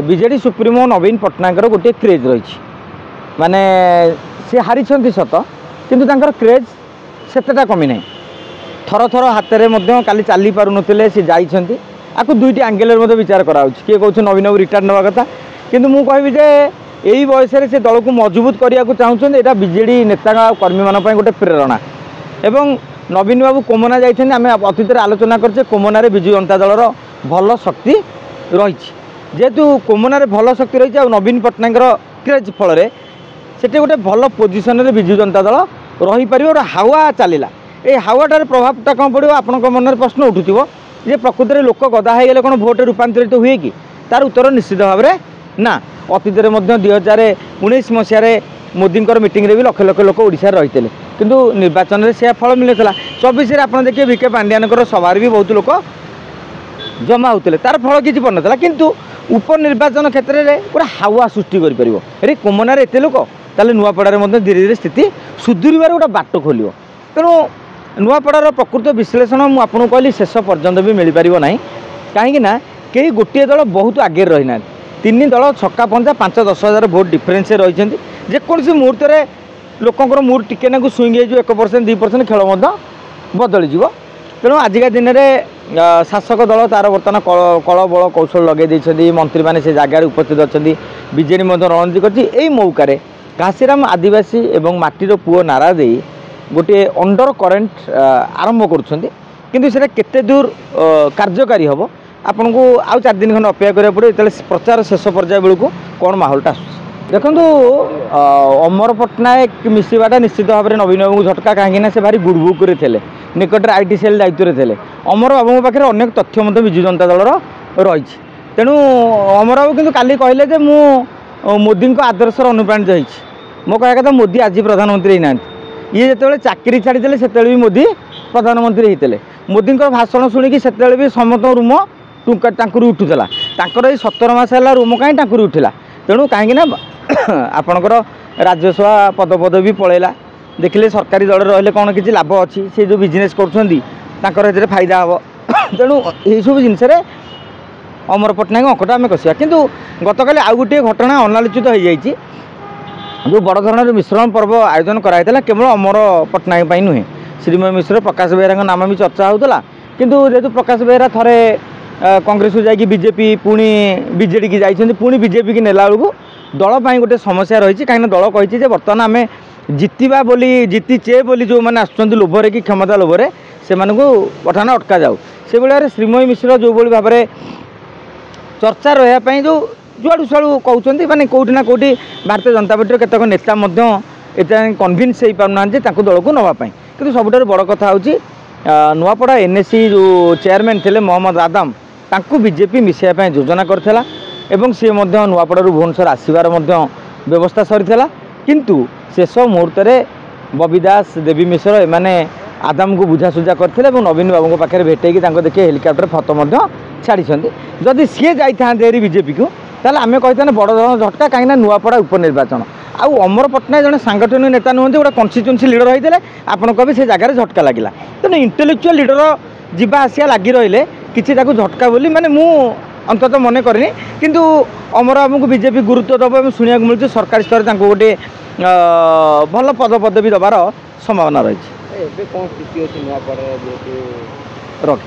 BJD supremo नवीन पट्टनायक गोटे craze रही माने सी हारी सत किंतु तांकर क्रेज सेतेटा कमी ना थर थर हाथ में काली चली पार ना सी जाइछंती आपको दुईटी आंगेल विचार कराऊँ किए कौन नवीन बाबू रिटायर नवा कथा किंतु मु कहबी जे यही बयस से दल को मजबूत करने को चाहते यहाँ बीजेडी नेता कर्मी मान गोटे प्रेरणा एवं नवीन बाबू कोमना जाइए आम अतीत आलोचना करचे कोमना विजु जनता दलर भल शक्ति रही जेहेतु कोमना भल शक्ति रही नवीन पट्टनायक क्रेज फल से गोटे भल पोजिशन में विजु जनता दल रहीपर और हावा चलला ये हावाटार प्रभावटा कौन पड़ो आपण मन में प्रश्न उठुव जे प्रकृति में लोक गदा हो गले कौन भोट रूपांतरित हुए कि तार उत्तर निश्चित भाव में ना अतीत में 2019 मसीह मोदी मीटिंग भी लक्ष लक्ष लोक ओडिशा रही थे किंतु निर्वाचन में से फल मिलता 24 आप देखिए विके पांड्यान सभार भी बहुत लोक जमा होते तार फल किसी पड़ना किंतु उपनिर्वाचन क्षेत्र में गोटे हावा सृष्टि कर कोमनार एत लोक ताले नुआपड़ार धीरे धीरे स्थिति सुधुरबार गोटे बाट खोल तेणु नुआपड़ार प्रकृत विश्लेषण मुझे कहली शेष पर्यंत भी मिल पार ना कहीं कई गोटे दल बहुत आगे रही ना तीन दल छक्का पंजा 5-10 हजार भोट डिफरेन्स रही जेकोसी मुहूर्त में लोकंर मूड टिके ना स्विंग हो 1% 2% खेल बदली तेणु आजिका दिन में शासक दल तार बर्तमान कल बल कौशल लगे मंत्री मैंने से जगार उपस्थित अच्छा बीजेडी रणनीति कर मौकार घासीराम आदिवासी एवं माटीर पुओ नारा दे गोटे अंडर करेन्ट आरंभ कर दूर कार्यकारी हम आपन को आउ 4 दिन खंड अपेक्षा करा पड़े जो प्रचार शेष पर्याय बेलू कौन माहौलटा देखो अमर पट्टनायक मिसवाटा निश्चित भाव में नवीन बाबू झटका कहीं से भारी गुड़बुक थे निकट आईटी सेल दायित्व थे अमर बाबू पाखे अनेक तथ्य विजु जनता दल रही तेणु अमर बाबू किंतु काली कहले मु मोदी आदर्शर अनुप्राणित होती मो कह कथा मोदी आज प्रधानमंत्री ना ये जो चाकरी छाड़ी से भी मोदी प्रधानमंत्री होते मोदी भाषण शुणिकी से भी समस्त रूम टाँकुर उठूला तांकर 17 मास है रूम कहीं टाँकुर उठिला तेणु कहीं आपणकर राज्यसभा पद भी पलैला देखिले सरकारी दल रही कौन किसी लाभ अच्छी से जो बिजनेस कर फायदा हम तेणु यही सब जिनस अमर पट्टनायक अंकटा आम कसा किंतु गतकाली आउ गोटे घटना अनालोचित हो जाए जो बड़ धरण मिश्रण पर्व आयोजन कराइला केवल अमर पट्टनायक नुहे श्रीमय मिश्र प्रकाश बेहरा नाम भी चर्चा होता किंतु जेहेतु प्रकाश बेहरा थरे कांग्रेस को जाकि बीजेपी पुणी बीजेडी की जाइछन्ति पुणी बीजेपी की नेला बेलू दल पाई गोटे समस्या रही कहीं दल कही बर्तमान आम जितवा बोली जीतीचे बोली जो मैंने आसुँच लोभरे कि क्षमता लोभरे से पठान अटका जाऊ से भाई श्रीमय मिश्र जो भाव में चर्चा रही जो जुआड़ू साड़ू कहते माने कौटी ना कौटी भारतीय जनता पार्टी केतक नेता एत कन्भिन्स हो पारना दल को नापी कि सबुठ बड़ कथा हूँ नुआपड़ा एनएससी जो चेयरमैन थे मोहम्मद आदम तांको बीजेपी मिसाइवाई योजना करथिला एवं सी नुआपड़ा भुवनेश्वर आसबार व्यवस्था सरीला किंतु शेष मुहूर्त में बबी दास देवी मिश्र एमाने आदम को बुझासुझा करते नवीन बाबू पाखे भेटे देखिए हेलिकप्टर फटो छाड़ी जदि सी जाइए बीजेपी को ताल आम कही बड़ धरण झटका कहीं नुआपड़ा उपनिर्वाचन आउ अमर पट्टनायक जन सांगठनिक नेता नुहति गोटे कन्स्टिट्युएंसी लीडर होते आपन कहे से जगार झटका लगे तेणु इंटेलेक्चुअल लीडर जीवा आसिया लगी रही किसी झटका बोली माने मु अंततः मन करनी किंतु अमर बाबू को बीजेपी गुरुत्व दब शुणा मिलूँ सरकारी स्तर में गोटे भल पदपदवी दबार संभावना रही कौन स्थिति अच्छी नुआपड़ा रख